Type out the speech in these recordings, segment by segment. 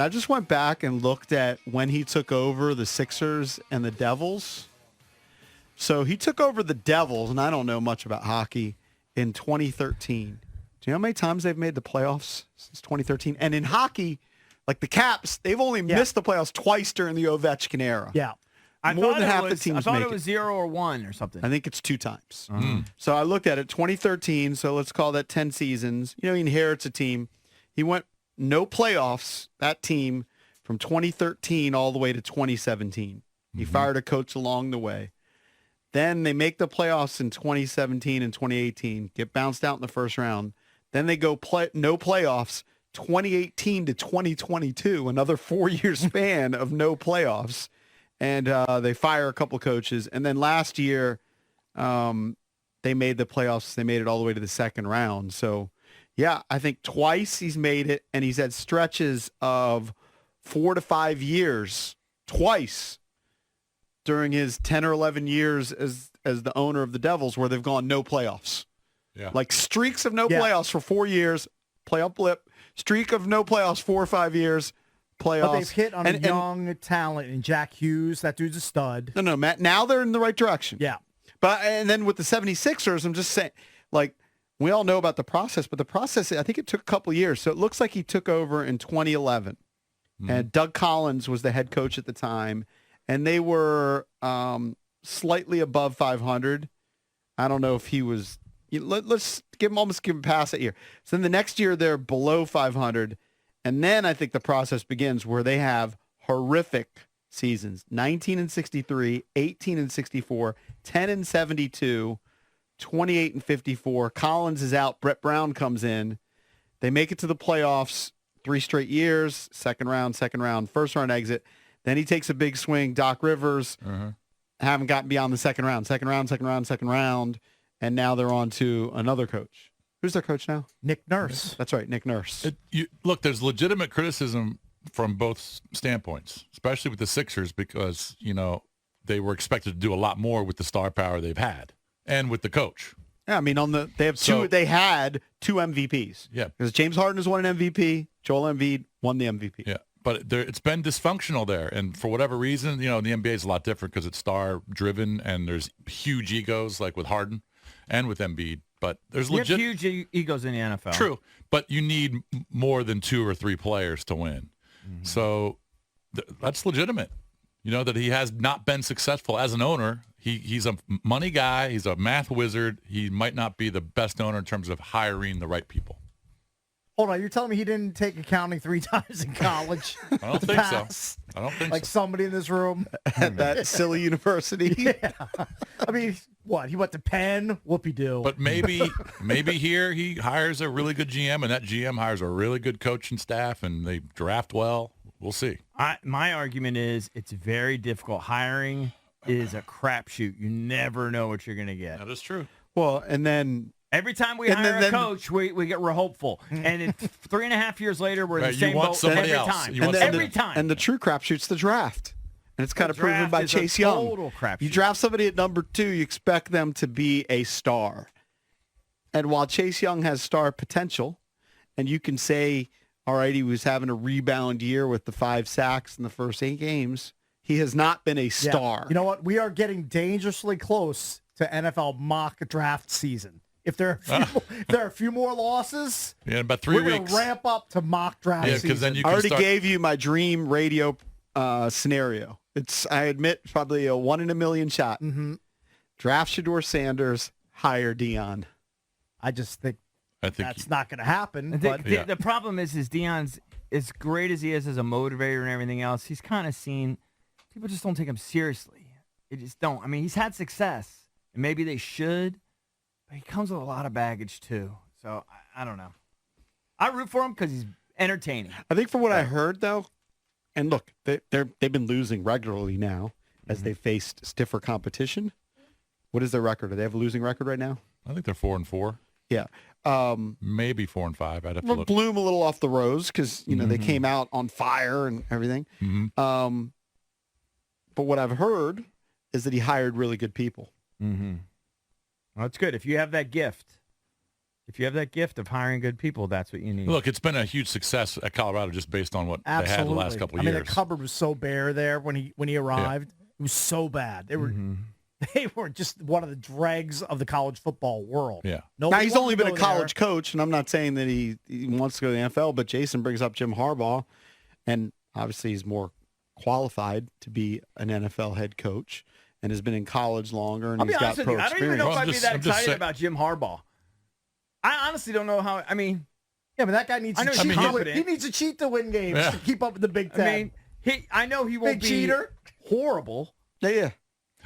I just went back and looked at when he took over the Sixers and the Devils. So he took over the Devils, and I don't know much about hockey, in 2013. Do you know how many times they've made the playoffs since 2013? And in hockey, like the Caps, they've only missed the playoffs twice during the Ovechkin era. Yeah. More than half the teams I thought make it was 0 or 1 or something. I think it's 2 times. So I looked at it, 2013, so let's call that 10 seasons. You know, he inherits a team. He went no playoffs, that team, from 2013 all the way to 2017. He fired a coach along the way. Then they make the playoffs in 2017 and 2018, get bounced out in the first round. Then they go no playoffs 2018 to 2022, another 4-year span of no playoffs. And they fire a couple coaches. And then last year, they made the playoffs. They made it all the way to the second round. So, yeah, I think twice he's made it, and he's had stretches of 4 to 5 years, twice, during his 10 or 11 years as the owner of the Devils, where they've gone no playoffs. Yeah. Like streaks of no playoffs for 4 years, playoff blip, streak of no playoffs 4 or 5 years, playoffs. But they've hit on young talent in Jack Hughes. That dude's a stud. No, Matt, now they're in the right direction. Yeah. And then with the 76ers, I'm just saying, like, we all know about the process, but the process, I think it took a couple years. So it looks like he took over in 2011. And Doug Collins was the head coach at the time. And they were slightly above 500. I don't know if he was. Let's almost give him a pass that year. So then the next year they're below 500, and then I think the process begins where they have horrific seasons: 19-63, 18-64, 10-72, 28-54. Collins is out. Brett Brown comes in. They make it to the playoffs 3 straight years. Second round, first round exit. Then he takes a big swing. Doc Rivers haven't gotten beyond the second round. And now they're on to another coach. Who's their coach now? Nick Nurse. That's right, Nick Nurse. Look, there's legitimate criticism from both standpoints, especially with the Sixers because, they were expected to do a lot more with the star power they've had and with the coach. Yeah, I mean, they had 2 MVPs. Yeah. Because James Harden has won an MVP. Joel Embiid won the MVP. Yeah. But it's been dysfunctional there. And for whatever reason, the NBA is a lot different because it's star-driven and there's huge egos like with Harden and with Embiid. But there's legit huge egos in the NFL. True. But you need more than 2 or 3 players to win. So that's legitimate. That he has not been successful as an owner. He's a money guy. He's a math wizard. He might not be the best owner in terms of hiring the right people. Hold on, you're telling me he didn't take accounting 3 times in college? I don't think so. I don't think like somebody in this room at that silly university. Yeah. I mean, what? He went to Penn? Whoopie-doo. But maybe here he hires a really good GM, and that GM hires a really good coach and staff, and they draft well. We'll see. My argument is it's very difficult. Hiring is a crapshoot. You never know what you're going to get. That is true. Well, and then every time we hire a coach, we're hopeful. And 3.5 years later, we're in the same boat every time. Every time. And the true crapshoot's the draft. And it's kind of proven by Chase Young. Total crapshoot. You draft somebody at number 2, you expect them to be a star. And while Chase Young has star potential, and you can say, all right, he was having a rebound year with the 5 sacks in the first 8 games, he has not been a star. Yeah. You know what? We are getting dangerously close to NFL mock draft season. If there are a few more losses, in about 3 we're weeks, going to ramp up to mock draft season. Because then you I already gave you my dream radio scenario. It's, I admit, probably a 1 in a million shot. Draft Shedeur Sanders, hire Dion. I just think that's not going to happen. The problem is Dion's, as great as he is as a motivator and everything else, he's kind of seen, people just don't take him seriously. They just don't. I mean, he's had success, and maybe they should, but he comes with a lot of baggage too. So, I don't know. I root for him because he's entertaining. I think from what I heard, though, and look, they've been losing regularly now as they faced stiffer competition. What is their record? Do they have a losing record right now? I think they're 4-4. Yeah. Maybe 4-5. I'd have to look. Bloom a little off the rose because, they came out on fire and everything. But what I've heard is that he hired really good people. Well, that's good. If you have that gift, If you have that gift of hiring good people, that's what you need. Look, it's been a huge success at Colorado just based on what they had the last couple of years. I mean, the cupboard was so bare there when he arrived. Yeah. It was so bad. They were just one of the dregs of the college football world. Yeah. Now, he's only been a college coach, and I'm not saying that he wants to go to the NFL, but Jason brings up Jim Harbaugh, and obviously he's more qualified to be an NFL head coach and has been in college longer, and he's got pro experience. I don't even know if I'd be that excited about Jim Harbaugh. I honestly don't know how. I mean, yeah, but that guy needs to cheat. He needs to cheat to win games to keep up with the Big Ten. I know he won't be cheater. Horrible. Yeah.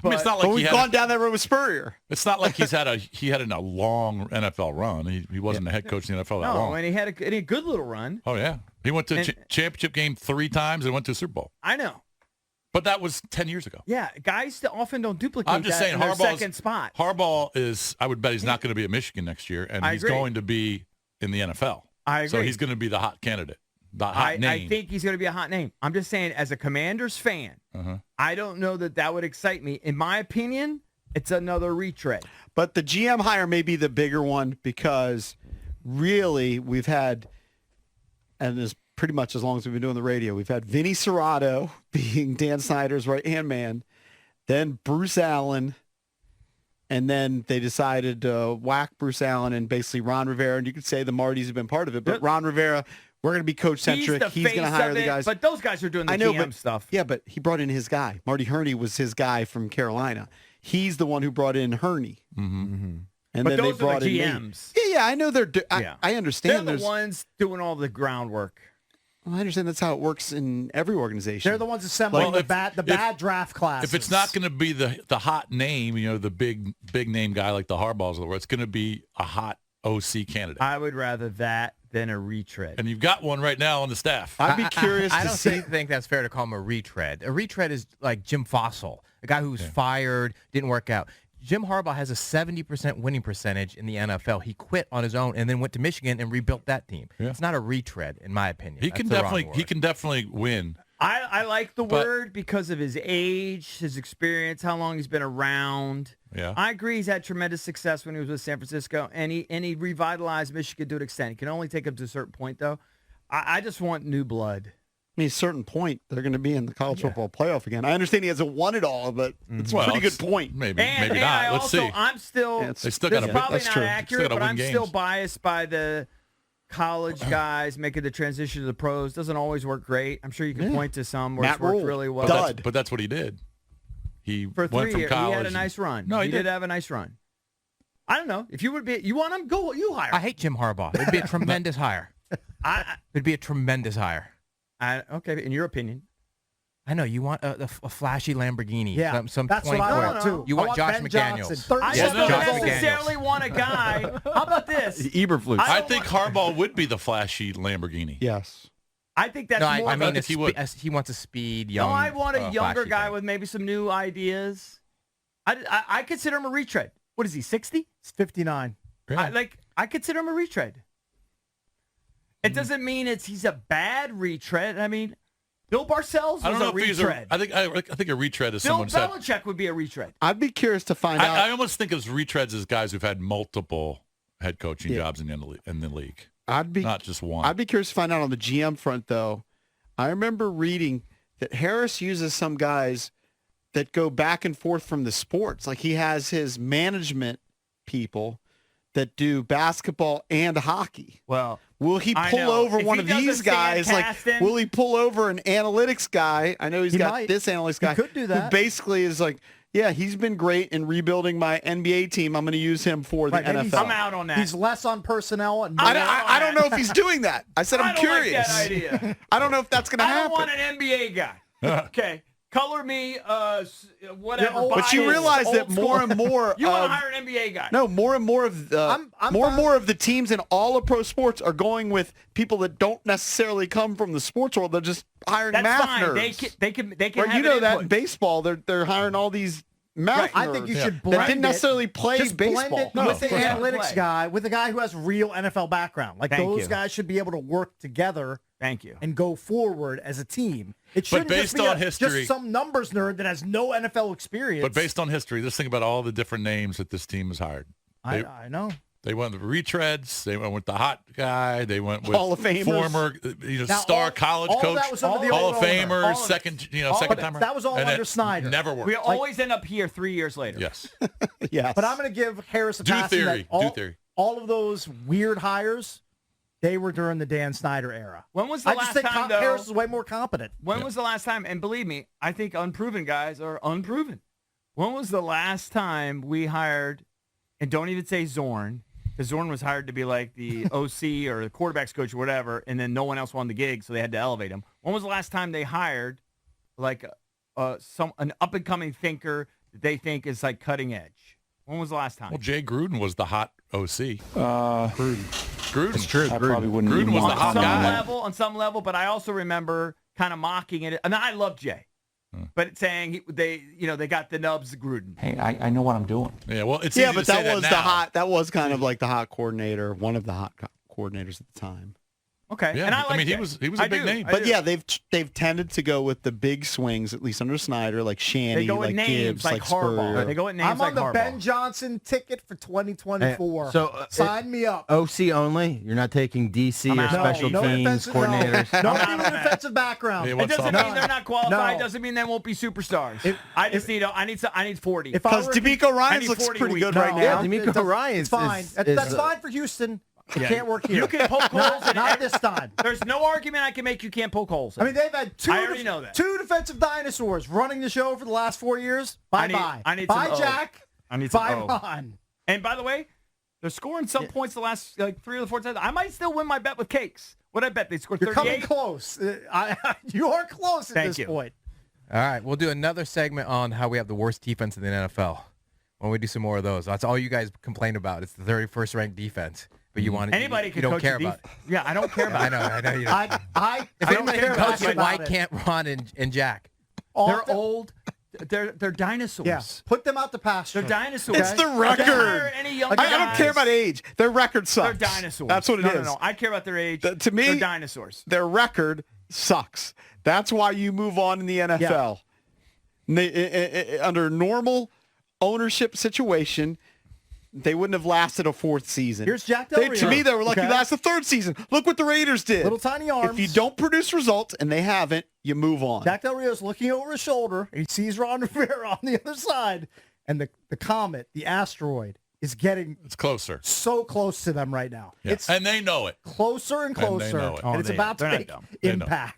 But, it's not like we've gone down that road with Spurrier. It's not like he had a long NFL run. He wasn't a head coach in the NFL that long. No, and he had a good little run. Oh yeah, he went to championship game 3 times and went to a Super Bowl. I know. But that was 10 years ago. Yeah, guys often don't duplicate I'm just that saying, in their second spot. Harbaugh is, I would bet he's not going to be at Michigan next year, and he's going to be in the NFL. I agree. So he's going to be the hot candidate, the hot name. I think he's going to be a hot name. I'm just saying, as a Commanders fan, I don't know that would excite me. In my opinion, it's another retread. But the GM hire may be the bigger one because really we've had, and this pretty much as long as we've been doing the radio, we've had Vinny Serrato being Dan Snyder's right-hand man, then Bruce Allen, and then they decided to whack Bruce Allen and basically Ron Rivera, and you could say the Martys have been part of it, but Ron Rivera, we're going to be coach-centric. He's going to hire the guys. But those guys are doing the GM stuff. Yeah, but he brought in his guy. Marty Herney was his guy from Carolina. He's the one who brought in Herney. Mm-hmm. And but then those they brought are the in GMs. Yeah, I know they're. I understand. They're the ones doing all the groundwork. Well, I understand that's how it works in every organization. They're the ones assembling the bad draft classes. If it's not going to be the hot name, the big name guy like the Harbaughs of the world, it's going to be a hot OC candidate. I would rather that than a retread. And you've got one right now on the staff. I'd be curious I don't think that's fair to call him a retread. A retread is like Jim Fossil, a guy who was fired, didn't work out. Jim Harbaugh has a 70% winning percentage in the NFL. He quit on his own and then went to Michigan and rebuilt that team. Yeah. It's not a retread, in my opinion. He can definitely win. I like the word because of his age, his experience, how long he's been around. Yeah. I agree he's had tremendous success when he was with San Francisco, and he revitalized Michigan to an extent. He can only take him to a certain point, though. I just want new blood. I mean, at a certain point, they're going to be in the college football playoff again. I understand he hasn't won it all, but it's a pretty good point. Maybe not. Let's see. I'm still. They still got probably that's not true. accurate, but I'm games. still biased by the college guys making the transition to the pros. Doesn't always work great. I'm sure you can point to some where it's worked really well. But that's what he did. He for 3 went from years. college. He had a nice run. No, he did have a nice run. I don't know if you want him. Go. You hire. I hate Jim Harbaugh. It'd be a tremendous hire. It'd be a tremendous hire. Okay, in your opinion. I know you want a flashy Lamborghini. Yeah, some that's what I want too. You want Josh Ben McDaniels. I don't necessarily want a guy. How about this? Eberflus. I think Harbaugh would be the flashy Lamborghini. Yes. I think that's more. I mean, he wants a speed young. No, I want a younger guy thing. with maybe some new ideas. I consider him a retread. What is he? 60? It's 59. Yeah. I consider him a retread. It doesn't mean he's a bad retread. I mean, Bill Parcells was a retread. I think a retread is Bill someone said. Belichick would be a retread. I'd be curious to find out. I almost think of retreads as guys who've had multiple head coaching jobs in the league. Not just one. I'd be curious to find out on the GM front, though. I remember reading that Harris uses some guys that go back and forth from the sports. Like he has his management people that do basketball and hockey. Well, will he pull over one of these guys? Will he pull over an analytics guy? I know he got this analytics guy. He could do that. Who basically is like, yeah, he's been great in rebuilding my NBA team. I'm going to use him for the NFL. I'm out on that. He's less on personnel. And I don't know if he's doing that. I said I'm curious. I don't like that idea. I don't know if that's going to happen. I don't want an NBA guy. Okay. Color me, whatever. But you realize that more and more. You want to hire an NBA guy? No, more and more of the teams in all of pro sports are going with people that don't necessarily come from the sports world. They're just hiring math nerds. They can. Right, you know that in baseball, they're hiring all these math nerds. I think you should blend that didn't necessarily play just baseball. Blend it with the analytics guy, with a guy who has real NFL background. Like those guys should be able to work together. Thank you. And go forward as a team. It shouldn't based just be on history, just some numbers nerd that has no NFL experience. But based on history, just think about all the different names that this team has hired. I know. They went with retreads. They went with the hot guy. They went with Hall of Famers. former Now, star college all coach. that was under the Hall old of owner. Famers, All of second it. timer. That was all And under it Snyder. Never worked. We always end up here 3 years later. Yes. Yes. But I'm going to give Harris a Do pass. in theory. that Do theory. All of those weird hires, they were during the Dan Snyder era. When was the I just last think time, though? Harris is way more competent. When was the last time? And believe me, I think unproven guys are unproven. When was the last time we hired, and don't even say Zorn, because Zorn was hired to be like the OC or the quarterback's coach or whatever, and then no one else won the gig, so they had to elevate him. When was the last time they hired like an up-and-coming thinker that they think is like cutting edge? When was the last time? Well, Jay Gruden was the hot OC. Gruden. It's true. I probably wouldn't Gruden even was want the to hot comment on guy. that. On some level, but I also remember kind of mocking it. And I love Jay, but saying they got the nubs Gruden. Hey, I know what I'm doing. Yeah, well, it's yeah, easy but to say that was now. the hot. That was kind of like the hot coordinator, one of the hot coordinators at the time. Okay, Yeah, and I I like mean, he Jay. was a I big do. name. I But do. yeah, they've tended to go with the big swings, at least under Snyder, like Shanny, They go with like names Gibbs, like like Harbaugh. Spurrier. They go with names I'm like on the Harbaugh. Ben Johnson ticket for 2024. So, sign me up. OC only? You're not taking DC I'm or out. special no teams defensive, coordinators? No, I'm no out even on that. defensive background. Yeah, It what's doesn't up? mean they're not qualified. No. Doesn't mean they won't be superstars. I just need I need 40. If I Because were- D'Amico I Ryans need looks 40 pretty a good week. right No. now. D'Amico Ryans It's fine. is- That's is, fine for Houston. It can't work here. You can poke holes not, in not every- this time. There's no argument I can make you can't poke holes. In. I mean, they've had two I already know that. two defensive dinosaurs running the show for the last 4 years. Bye-bye. I need Bye, some O. Jack. I need some Bye, O. Ron. And by the way, they're scoring some points the last like 3 or the 4 times. I might still win my bet with Cakes. What I bet they scored You're coming 38. close. You are close at Thank this you. point. All right, we'll do another segment on how we have the worst defense in the NFL. When we do some more of those, that's all you guys complain about. It's the 31st ranked defense, but you want Anybody you can don't coach care a about. def- Yeah, I don't care about. I it. know. You don't. If If I'm anyone here, can ask coach it, about why it. can't Ron and Jack? They're old. They're dinosaurs. Yeah, put them out the pasture. They're dinosaurs. It's the Don't record. hire any young I don't guys. care about age. Their record sucks. They're dinosaurs. That's what it is. No. I care about their age. To me, they're dinosaurs. Their record sucks. That's why you move on in the NFL. Under normal ownership situation, they wouldn't have lasted a 4th season. Here's Jack Del To Rio. me, they were lucky Okay. to last the 3rd season. Look what the Raiders did. Little tiny arms. If you don't produce results, and they haven't, you move on. Jack Del Rio's looking over his shoulder, and he sees Ron Rivera on the other side, and the comet, the asteroid, is getting It's closer. so close to them right now. Yeah. It's And they know it. closer and And they closer, know it. and it's about to they're not make dumb. They know. impact.